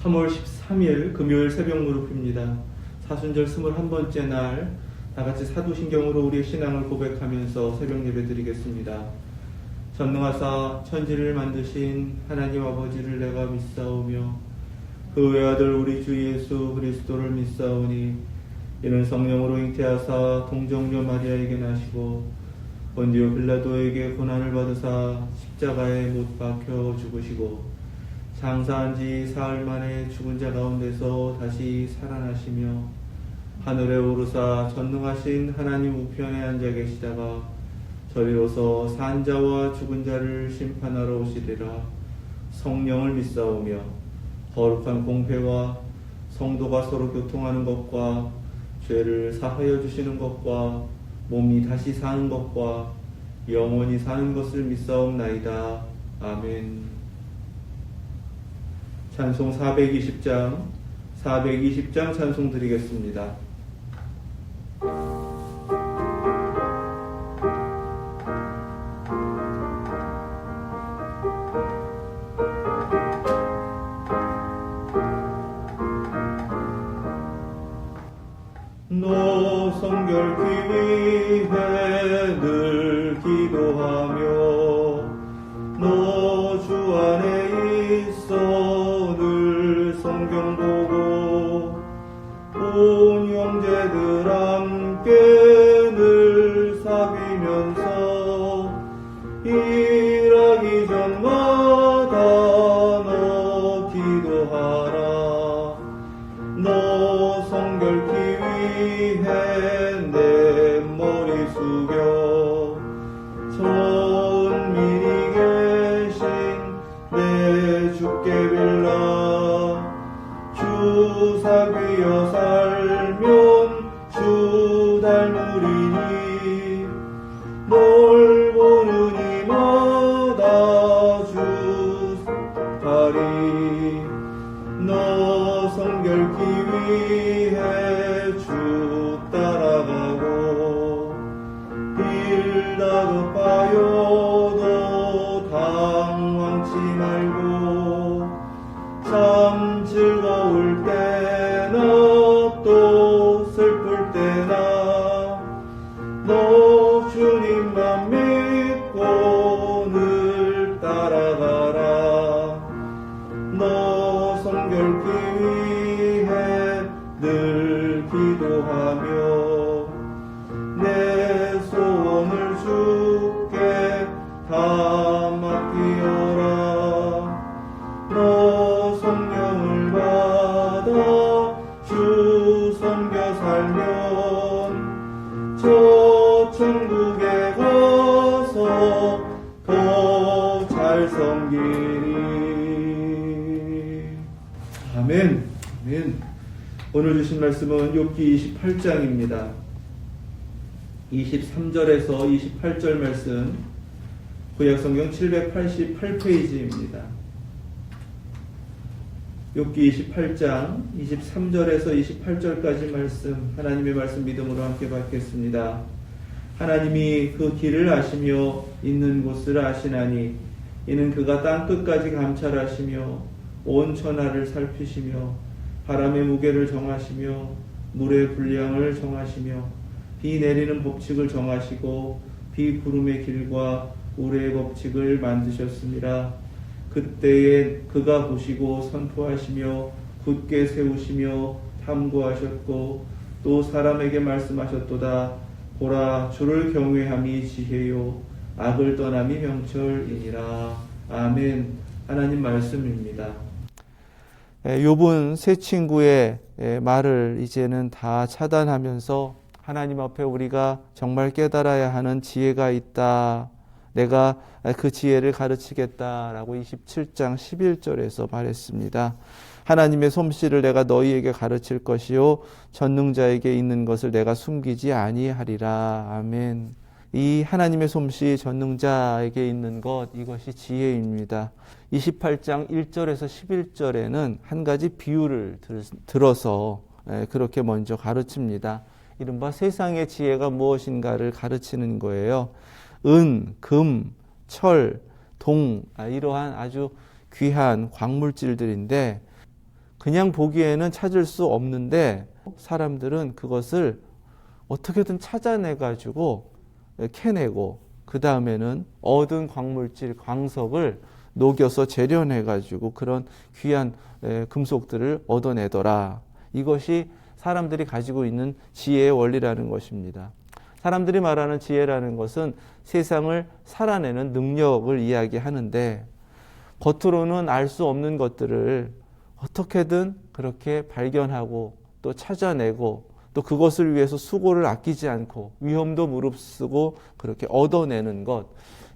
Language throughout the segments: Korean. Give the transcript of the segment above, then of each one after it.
3월 13일 금요일 새벽 무릎입니다. 사순절 21번째 날 다같이 사도신경으로 우리의 신앙을 고백하면서 새벽 예배 드리겠습니다. 전능하사 천지를 만드신 하나님 아버지를 내가 믿사오며 그 외아들 우리 주 예수 그리스도를 믿사오니 이는 성령으로 잉태하사 동정녀 마리아에게 나시고 본디오 빌라도에게 고난을 받으사 십자가에 못 박혀 죽으시고 장사한 지 사흘 만에 죽은 자 가운데서 다시 살아나시며 하늘에 오르사 전능하신 하나님 우편에 앉아 계시다가 저리로서 산 자와 죽은 자를 심판하러 오시리라. 성령을 믿사오며 거룩한 공회와 성도가 서로 교통하는 것과 죄를 사하여 주시는 것과 몸이 다시 사는 것과 영원히 사는 것을 믿사옵나이다. 아멘. 찬송 420장 찬송 드리겠습니다. 너 성결케 위해 늘 기도하며 너 주 안에 있어 늘 성경 보고 온 형제들 함께 늘 사귀면서 일하기 전마다 너 기도하라. 너 성결케 위해 내 머리 숙여 천민이 계신 내 주께 빌라. 주 사귀어 살면 주 닮으리니 널 보는 이마다 주 가리. 너 성결케 위해 주 따라가고 일 다급하여도 당황치 말고 참 즐거울 때나 또 슬플 때나 너 주님만 믿고 늘 따라가라. 너 성결케 위해 늘 기도하며 내 소원을 주께 다 맡기어라. 너 성령을 받아 주 섬겨 살면 저 천국에 가서 더 잘 섬기리. 아멘. 아멘. 오늘 주신 말씀은 욥기 28장입니다. 23절에서 28절 말씀, 구약성경 788페이지입니다. 욥기 28장 23절에서 28절까지 말씀, 하나님의 말씀 믿음으로 함께 받겠습니다. 하나님이 그 길을 아시며 있는 곳을 아시나니 이는 그가 땅끝까지 감찰하시며 온 천하를 살피시며 바람의 무게를 정하시며 물의 분량을 정하시며 비 내리는 법칙을 정하시고 비 구름의 길과 우레의 법칙을 만드셨습니다. 그때에 그가 보시고 선포하시며 굳게 세우시며 탐구하셨고 또 사람에게 말씀하셨도다. 보라, 주를 경외함이 지혜요 악을 떠남이 명철이니라. 아멘. 하나님 말씀입니다. 욥은 세 친구의 말을 이제는 다 차단하면서 하나님 앞에 우리가 정말 깨달아야 하는 지혜가 있다. 내가 그 지혜를 가르치겠다라고 27장 11절에서 말했습니다. 하나님의 솜씨를 내가 너희에게 가르칠 것이요 전능자에게 있는 것을 내가 숨기지 아니하리라. 아멘. 이 하나님의 솜씨 전능자에게 있는 것, 이것이 지혜입니다. 28장 1절에서 11절에는 한 가지 비유를 들어서 그렇게 먼저 가르칩니다. 이른바 세상의 지혜가 무엇인가를 가르치는 거예요. 은, 금, 철, 동, 이러한 아주 귀한 광물질들인데 그냥 보기에는 찾을 수 없는데 사람들은 그것을 어떻게든 찾아내가지고 캐내고 그 다음에는 얻은 광물질, 광석을 녹여서 재련해가지고 그런 귀한 금속들을 얻어내더라. 이것이 사람들이 가지고 있는 지혜의 원리라는 것입니다. 사람들이 말하는 지혜라는 것은 세상을 살아내는 능력을 이야기하는데 겉으로는 알 수 없는 것들을 어떻게든 그렇게 발견하고 또 찾아내고 또 그것을 위해서 수고를 아끼지 않고 위험도 무릅쓰고 그렇게 얻어내는 것,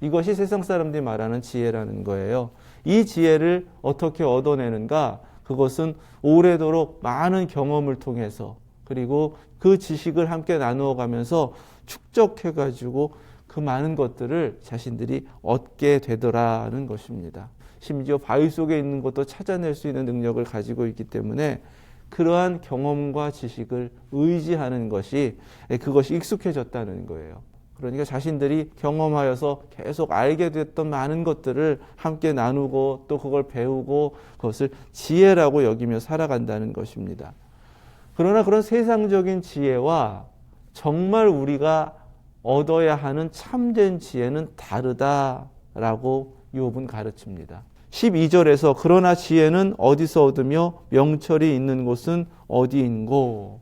이것이 세상 사람들이 말하는 지혜라는 거예요. 이 지혜를 어떻게 얻어내는가? 그것은 오래도록 많은 경험을 통해서 그리고 그 지식을 함께 나누어 가면서 축적해가지고 그 많은 것들을 자신들이 얻게 되더라는 것입니다. 심지어 바위 속에 있는 것도 찾아낼 수 있는 능력을 가지고 있기 때문에 그러한 경험과 지식을 의지하는 것이 그것이 익숙해졌다는 거예요. 그러니까 자신들이 경험하여서 계속 알게 됐던 많은 것들을 함께 나누고 또 그걸 배우고 그것을 지혜라고 여기며 살아간다는 것입니다. 그러나 그런 세상적인 지혜와 정말 우리가 얻어야 하는 참된 지혜는 다르다라고 욥은 가르칩니다. 12절에서 그러나 지혜는 어디서 얻으며 명철이 있는 곳은 어디인고.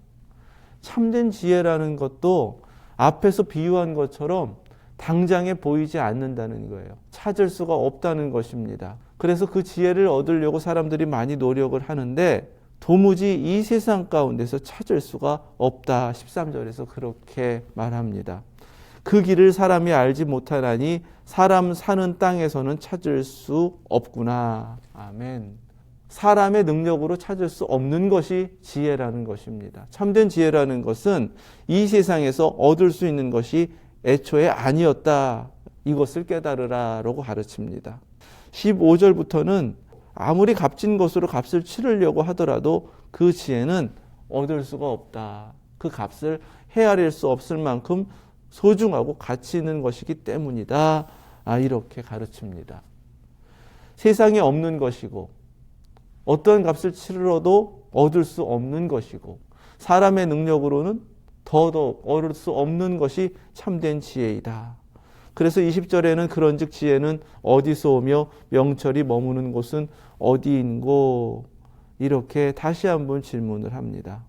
참된 지혜라는 것도 앞에서 비유한 것처럼 당장에 보이지 않는다는 거예요. 찾을 수가 없다는 것입니다. 그래서 그 지혜를 얻으려고 사람들이 많이 노력을 하는데 도무지 이 세상 가운데서 찾을 수가 없다. 13절에서 그렇게 말합니다. 그 길을 사람이 알지 못하나니 사람 사는 땅에서는 찾을 수 없구나. 아멘. 사람의 능력으로 찾을 수 없는 것이 지혜라는 것입니다. 참된 지혜라는 것은 이 세상에서 얻을 수 있는 것이 애초에 아니었다. 이것을 깨달으라라고 가르칩니다. 15절부터는 아무리 값진 것으로 값을 치르려고 하더라도 그 지혜는 얻을 수가 없다. 그 값을 헤아릴 수 없을 만큼 소중하고 가치 있는 것이기 때문이다. 이렇게 가르칩니다. 세상에 없는 것이고 어떤 값을 치르러도 얻을 수 없는 것이고 사람의 능력으로는 더더욱 얻을 수 없는 것이 참된 지혜이다. 그래서 20절에는 그런즉 지혜는 어디서 오며 명철이 머무는 곳은 어디인고 이렇게 다시 한번 질문을 합니다.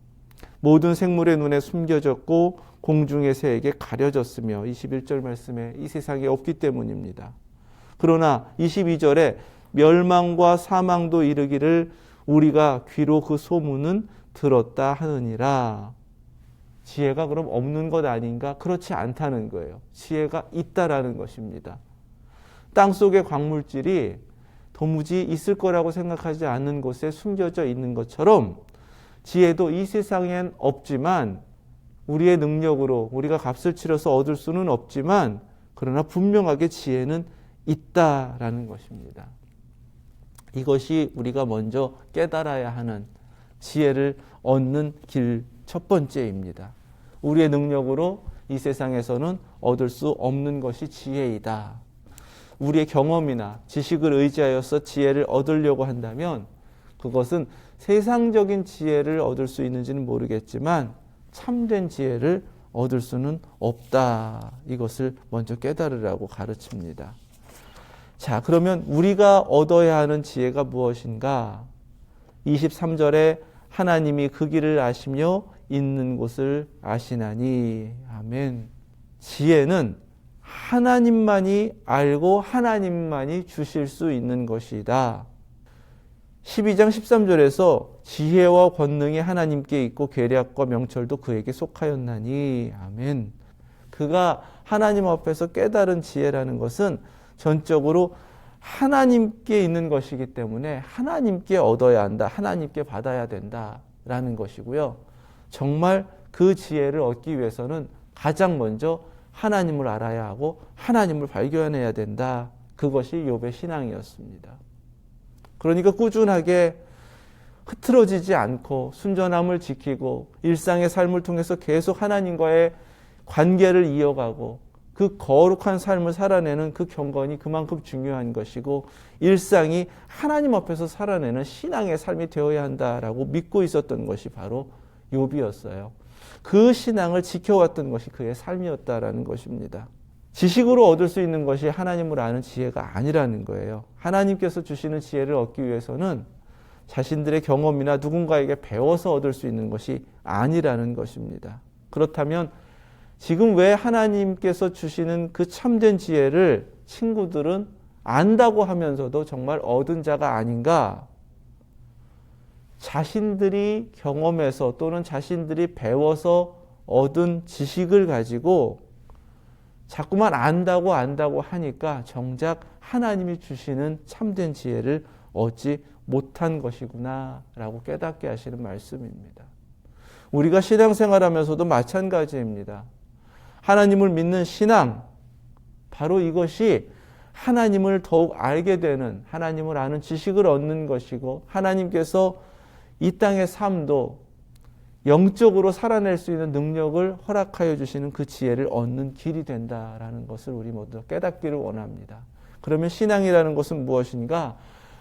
모든 생물의 눈에 숨겨졌고 공중의 새에게 가려졌으며 21절 말씀에 이 세상에 없기 때문입니다. 그러나 22절에 멸망과 사망도 이르기를 우리가 귀로 그 소문은 들었다 하느니라. 지혜가 그럼 없는 것 아닌가? 그렇지 않다는 거예요. 지혜가 있다라는 것입니다. 땅속의 광물질이 도무지 있을 거라고 생각하지 않는 곳에 숨겨져 있는 것처럼 지혜도 이 세상엔 없지만 우리의 능력으로 우리가 값을 치러서 얻을 수는 없지만 그러나 분명하게 지혜는 있다라는 것입니다. 이것이 우리가 먼저 깨달아야 하는 지혜를 얻는 길 첫 번째입니다. 우리의 능력으로 이 세상에서는 얻을 수 없는 것이 지혜이다. 우리의 경험이나 지식을 의지하여서 지혜를 얻으려고 한다면 그것은 세상적인 지혜를 얻을 수 있는지는 모르겠지만 참된 지혜를 얻을 수는 없다. 이것을 먼저 깨달으라고 가르칩니다. 자, 그러면 우리가 얻어야 하는 지혜가 무엇인가? 23절에 하나님이 그 길을 아시며 있는 곳을 아시나니. 아멘. 지혜는 하나님만이 알고 하나님만이 주실 수 있는 것이다. 12장 13절에서 지혜와 권능이 하나님께 있고 계략과 명철도 그에게 속하였나니. 아멘. 그가 하나님 앞에서 깨달은 지혜라는 것은 전적으로 하나님께 있는 것이기 때문에 하나님께 얻어야 한다. 하나님께 받아야 된다라는 것이고요. 정말 그 지혜를 얻기 위해서는 가장 먼저 하나님을 알아야 하고 하나님을 발견해야 된다. 그것이 욥의 신앙이었습니다. 그러니까 꾸준하게 흐트러지지 않고 순전함을 지키고 일상의 삶을 통해서 계속 하나님과의 관계를 이어가고 그 그 거룩한 삶을 살아내는 그 경건이 그만큼 중요한 것이고 일상이 하나님 앞에서 살아내는 신앙의 삶이 되어야 한다라고 믿고 있었던 것이 바로 욥이었어요. 그 신앙을 지켜왔던 것이 그의 삶이었다라는 것입니다. 지식으로 얻을 수 있는 것이 하나님을 아는 지혜가 아니라는 거예요. 하나님께서 주시는 지혜를 얻기 위해서는 자신들의 경험이나 누군가에게 배워서 얻을 수 있는 것이 아니라는 것입니다. 그렇다면 지금 왜 하나님께서 주시는 그 참된 지혜를 친구들은 안다고 하면서도 정말 얻은 자가 아닌가? 자신들이 경험해서 또는 자신들이 배워서 얻은 지식을 가지고 자꾸만 안다고 하니까 정작 하나님이 주시는 참된 지혜를 얻지 못한 것이구나 라고 깨닫게 하시는 말씀입니다. 우리가 신앙생활하면서도 마찬가지입니다. 하나님을 믿는 신앙, 바로 이것이 하나님을 더욱 알게 되는, 하나님을 아는 지식을 얻는 것이고 하나님께서 이 땅의 삶도 영적으로 살아낼 수 있는 능력을 허락하여 주시는 그 지혜를 얻는 길이 된다라는 것을 우리 모두 깨닫기를 원합니다. 그러면 신앙이라는 것은 무엇인가?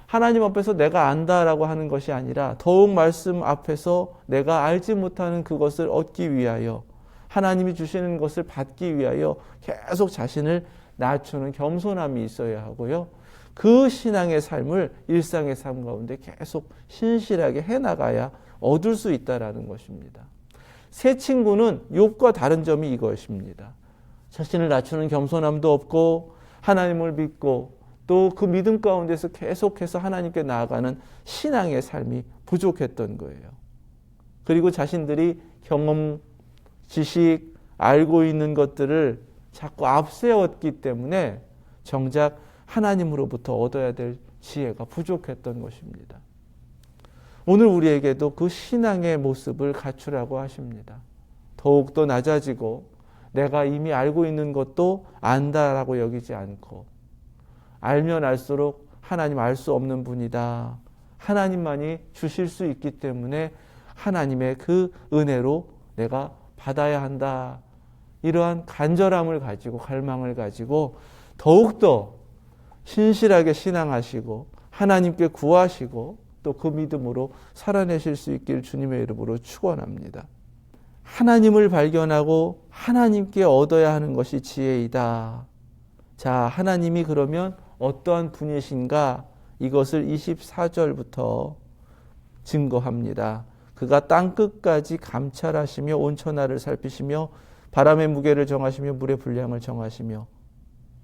하나님 앞에서 내가 안다라고 하는 것이 아니라 더욱 말씀 앞에서 내가 알지 못하는 그것을 얻기 위하여 하나님이 주시는 것을 받기 위하여 계속 자신을 낮추는 겸손함이 있어야 하고요. 그 신앙의 삶을 일상의 삶 가운데 계속 신실하게 해나가야 얻을 수 있다라는 것입니다. 세 친구는 욥과 다른 점이 이것입니다. 자신을 낮추는 겸손함도 없고 하나님을 믿고 또 그 믿음 가운데서 계속해서 하나님께 나아가는 신앙의 삶이 부족했던 거예요. 그리고 자신들이 경험, 지식, 알고 있는 것들을 자꾸 앞세웠기 때문에 정작 하나님으로부터 얻어야 될 지혜가 부족했던 것입니다. 오늘 우리에게도 그 신앙의 모습을 갖추라고 하십니다. 더욱더 낮아지고 내가 이미 알고 있는 것도 안다라고 여기지 않고 알면 알수록 하나님 알 수 없는 분이다. 하나님만이 주실 수 있기 때문에 하나님의 그 은혜로 내가 받아야 한다. 이러한 간절함을 가지고 갈망을 가지고 더욱더 신실하게 신앙하시고 하나님께 구하시고 또 그 믿음으로 살아내실 수 있길 주님의 이름으로 축원합니다. 하나님을 발견하고 하나님께 얻어야 하는 것이 지혜이다. 자, 하나님이 그러면 어떠한 분이신가? 이것을 24절부터 증거합니다. 그가 땅끝까지 감찰하시며 온천하를 살피시며 바람의 무게를 정하시며 물의 분량을 정하시며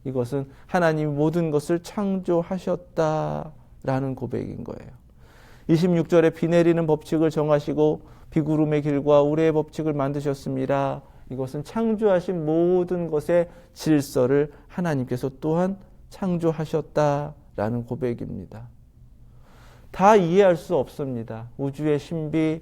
이것은 하나님이 모든 것을 창조하셨다라는 고백인 거예요. 26절에 비 내리는 법칙을 정하시고 비구름의 길과 우레의 법칙을 만드셨습니다. 이것은 창조하신 모든 것의 질서를 하나님께서 또한 창조하셨다라는 고백입니다. 다 이해할 수 없습니다. 우주의 신비,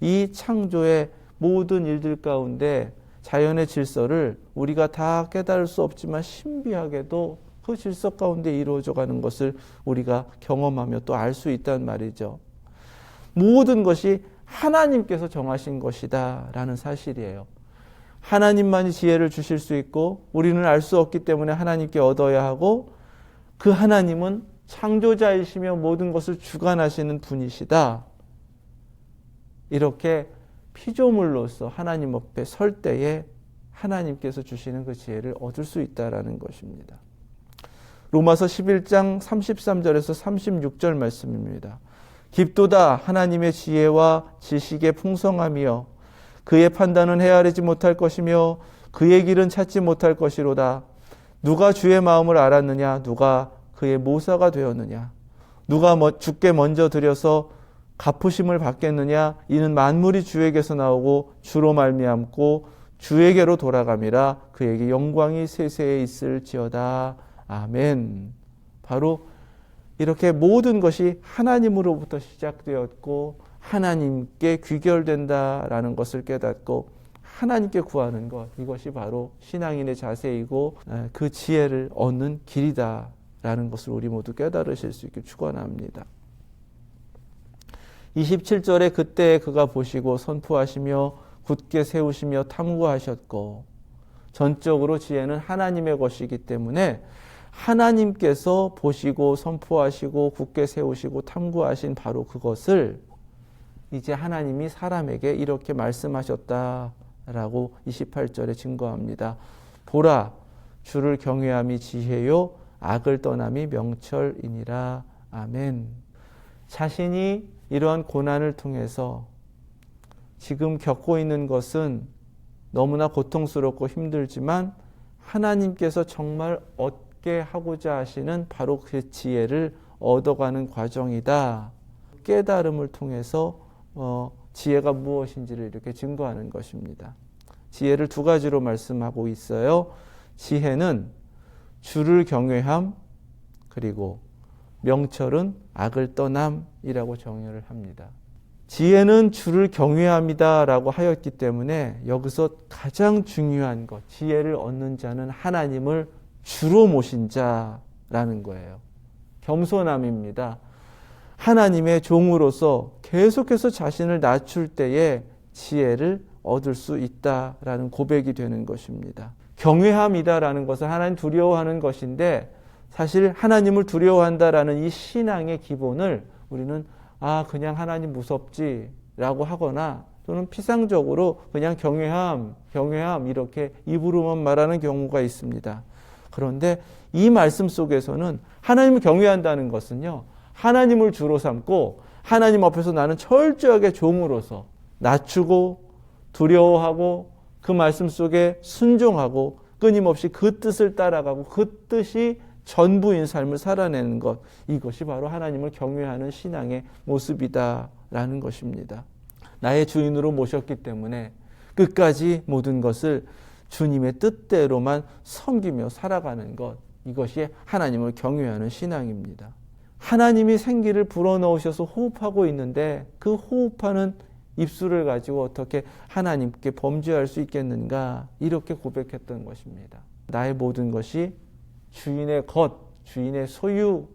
이 창조의 모든 일들 가운데 자연의 질서를 우리가 다 깨달을 수 없지만 신비하게도 그 질서 가운데 이루어져 가는 것을 우리가 경험하며 또 알 수 있단 말이죠. 모든 것이 하나님께서 정하신 것이다 라는 사실이에요. 하나님만이 지혜를 주실 수 있고 우리는 알 수 없기 때문에 하나님께 얻어야 하고 그 하나님은 창조자이시며 모든 것을 주관하시는 분이시다. 이렇게 피조물로서 하나님 앞에 설 때에 하나님께서 주시는 그 지혜를 얻을 수 있다라는 것입니다. 로마서 11장 33절에서 36절 말씀입니다. 깊도다 하나님의 지혜와 지식의 풍성함이여 그의 판단은 헤아리지 못할 것이며 그의 길은 찾지 못할 것이로다. 누가 주의 마음을 알았느냐? 누가 그의 모사가 되었느냐? 누가 주께 먼저 드려서 갚으심을 받겠느냐? 이는 만물이 주에게서 나오고 주로 말미암고 주에게로 돌아감이라. 그에게 영광이 세세에 있을지어다. 아멘. 바로 이렇게 모든 것이 하나님으로부터 시작되었고 하나님께 귀결된다라는 것을 깨닫고 하나님께 구하는 것, 이것이 바로 신앙인의 자세이고 그 지혜를 얻는 길이다라는 것을 우리 모두 깨달으실 수 있길 축원합니다. 27절에 그때 그가 보시고 선포하시며 굳게 세우시며 탐구하셨고 전적으로 지혜는 하나님의 것이기 때문에 하나님께서 보시고 선포하시고 굳게 세우시고 탐구하신 바로 그것을 이제 하나님이 사람에게 이렇게 말씀하셨다라고 28절에 증거합니다. 보라, 주를 경외함이 지혜요 악을 떠남이 명철이니라. 아멘. 자신이 이러한 고난을 통해서 지금 겪고 있는 것은 너무나 고통스럽고 힘들지만 하나님께서 정말 얻게 하고자 하시는 바로 그 지혜를 얻어가는 과정이다. 깨달음을 통해서 지혜가 무엇인지를 이렇게 증거하는 것입니다. 지혜를 두 가지로 말씀하고 있어요. 지혜는 주를 경외함, 그리고 명철은 악을 떠남이라고 정의를 합니다. 지혜는 주를 경외함이다 라고 하였기 때문에 여기서 가장 중요한 것, 지혜를 얻는 자는 하나님을 주로 모신 자라는 거예요. 겸손함입니다. 하나님의 종으로서 계속해서 자신을 낮출 때에 지혜를 얻을 수 있다라는 고백이 되는 것입니다. 경외함이다라는 것은 하나님 두려워하는 것인데 사실 하나님을 두려워한다라는 이 신앙의 기본을 우리는 그냥 하나님 무섭지라고 하거나 또는 피상적으로 그냥 경외함 이렇게 입으로만 말하는 경우가 있습니다. 그런데 이 말씀 속에서는 하나님을 경외한다는 것은요, 하나님을 주로 삼고 하나님 앞에서 나는 철저하게 종으로서 낮추고 두려워하고 그 말씀 속에 순종하고 끊임없이 그 뜻을 따라가고 그 뜻이 전부인 삶을 살아내는 것, 이것이 바로 하나님을 경외하는 신앙의 모습이다라는 것입니다. 나의 주인으로 모셨기 때문에 끝까지 모든 것을 주님의 뜻대로만 섬기며 살아가는 것, 이것이 하나님을 경외하는 신앙입니다. 하나님이 생기를 불어넣으셔서 호흡하고 있는데 그 호흡하는 입술을 가지고 어떻게 하나님께 범죄할 수 있겠는가, 이렇게 고백했던 것입니다. 나의 모든 것이 주인의 것, 주인의 소유,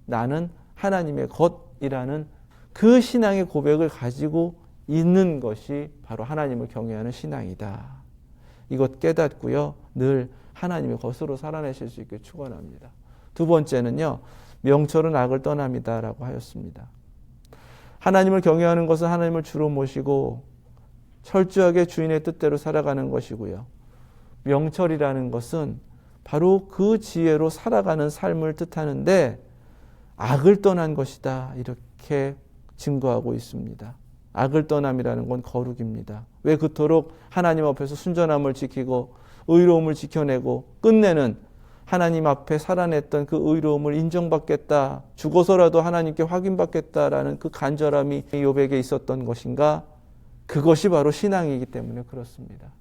나는 하나님의 것이라는 그 신앙의 고백을 가지고 있는 것이 바로 하나님을 경외하는 신앙이다. 이것 깨닫고요, 늘 하나님의 것으로 살아내실 수 있게 축원합니다. 두 번째는요, 명철은 악을 떠남이다라고 하였습니다. 하나님을 경외하는 것은 하나님을 주로 모시고 철저하게 주인의 뜻대로 살아가는 것이고요. 명철이라는 것은 바로 그 지혜로 살아가는 삶을 뜻하는데 악을 떠난 것이다, 이렇게 증거하고 있습니다. 악을 떠남이라는 건 거룩입니다. 왜 그토록 하나님 앞에서 순전함을 지키고 의로움을 지켜내고 끝내는 하나님 앞에 살아냈던 그 의로움을 인정받겠다, 죽어서라도 하나님께 확인받겠다라는 그 간절함이 욥에게 있었던 것인가? 그것이 바로 신앙이기 때문에 그렇습니다.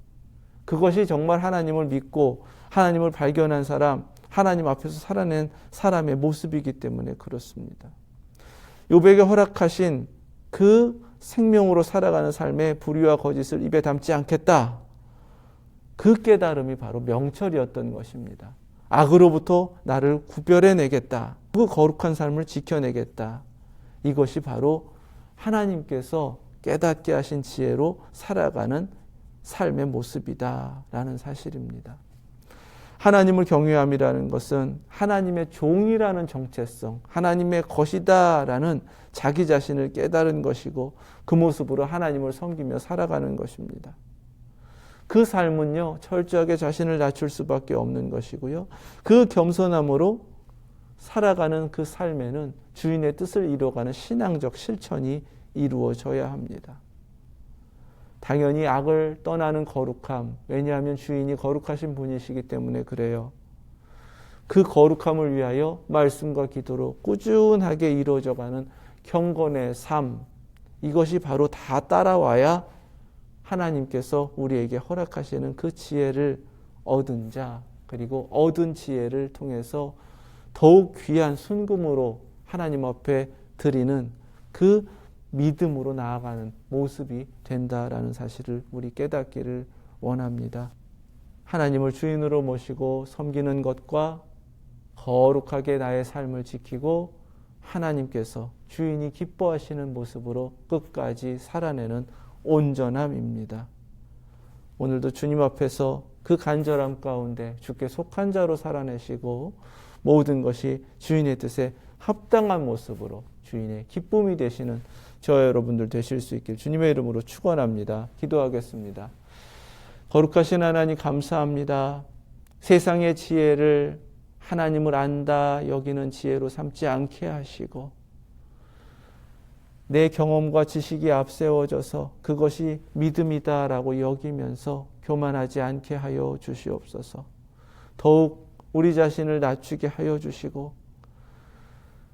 그것이 정말 하나님을 믿고 하나님을 발견한 사람, 하나님 앞에서 살아낸 사람의 모습이기 때문에 그렇습니다. 욥에게 허락하신 그 생명으로 살아가는 삶의 불의와 거짓을 입에 담지 않겠다, 그 깨달음이 바로 명철이었던 것입니다. 악으로부터 나를 구별해내겠다, 그 거룩한 삶을 지켜내겠다, 이것이 바로 하나님께서 깨닫게 하신 지혜로 살아가는 삶의 모습이다라는 사실입니다. 하나님을 경외함이라는 것은 하나님의 종이라는 정체성, 하나님의 것이다라는 자기 자신을 깨달은 것이고 그 모습으로 하나님을 섬기며 살아가는 것입니다. 그 삶은요, 철저하게 자신을 낮출 수밖에 없는 것이고요. 그 겸손함으로 살아가는 그 삶에는 주인의 뜻을 이루어가는 신앙적 실천이 이루어져야 합니다. 당연히 악을 떠나는 거룩함, 왜냐하면 주인이 거룩하신 분이시기 때문에 그래요. 그 거룩함을 위하여 말씀과 기도로 꾸준하게 이루어져가는 경건의 삶, 이것이 바로 다 따라와야 하나님께서 우리에게 허락하시는 그 지혜를 얻은 자, 그리고 얻은 지혜를 통해서 더욱 귀한 순금으로 하나님 앞에 드리는 그 믿음으로 나아가는 모습이 된다라는 사실을 우리 깨닫기를 원합니다. 하나님을 주인으로 모시고 섬기는 것과 거룩하게 나의 삶을 지키고 하나님께서 주인이 기뻐하시는 모습으로 끝까지 살아내는 온전함입니다. 오늘도 주님 앞에서 그 간절함 가운데 주께 속한 자로 살아내시고 모든 것이 주인의 뜻에 합당한 모습으로 주인의 기쁨이 되시는 저와 여러분들 되실 수 있길 주님의 이름으로 축원합니다. 기도하겠습니다. 거룩하신 하나님 감사합니다. 세상의 지혜를 하나님을 안다 여기는 지혜로 삼지 않게 하시고 내 경험과 지식이 앞세워져서 그것이 믿음이다라고 여기면서 교만하지 않게 하여 주시옵소서. 더욱 우리 자신을 낮추게 하여 주시고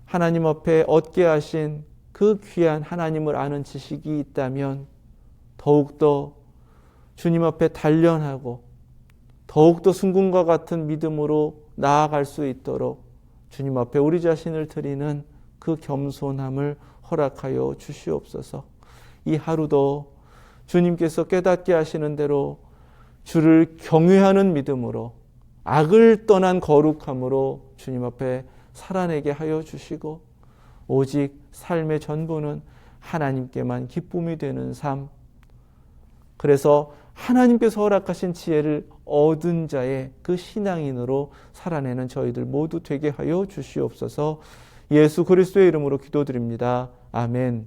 하나님 앞에 얻게 하신 그 귀한 하나님을 아는 지식이 있다면 더욱더 주님 앞에 단련하고 더욱더 순금과 같은 믿음으로 나아갈 수 있도록 주님 앞에 우리 자신을 드리는 그 겸손함을 허락하여 주시옵소서. 이 하루도 주님께서 깨닫게 하시는 대로 주를 경외하는 믿음으로 악을 떠난 거룩함으로 주님 앞에 살아내게 하여 주시고 오직 삶의 전부는 하나님께만 기쁨이 되는 삶, 그래서 하나님께서 허락하신 지혜를 얻은 자의 그 신앙인으로 살아내는 저희들 모두 되게 하여 주시옵소서. 예수 그리스도의 이름으로 기도드립니다. 아멘.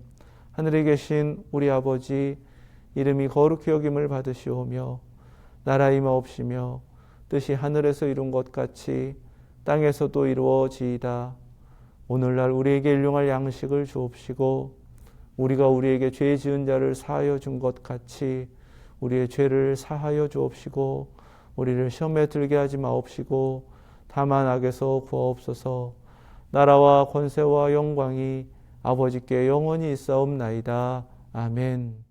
하늘에 계신 우리 아버지, 이름이 거룩히 여김을 받으시오며 나라 임하옵시며 뜻이 하늘에서 이룬 것 같이 땅에서도 이루어지이다. 오늘날 우리에게 일용할 양식을 주옵시고 우리가 우리에게 죄 지은 자를 사하여 준 것 같이 우리의 죄를 사하여 주옵시고 우리를 시험에 들게 하지 마옵시고 다만 악에서 구하옵소서. 나라와 권세와 영광이 아버지께 영원히 있사옵나이다. 아멘.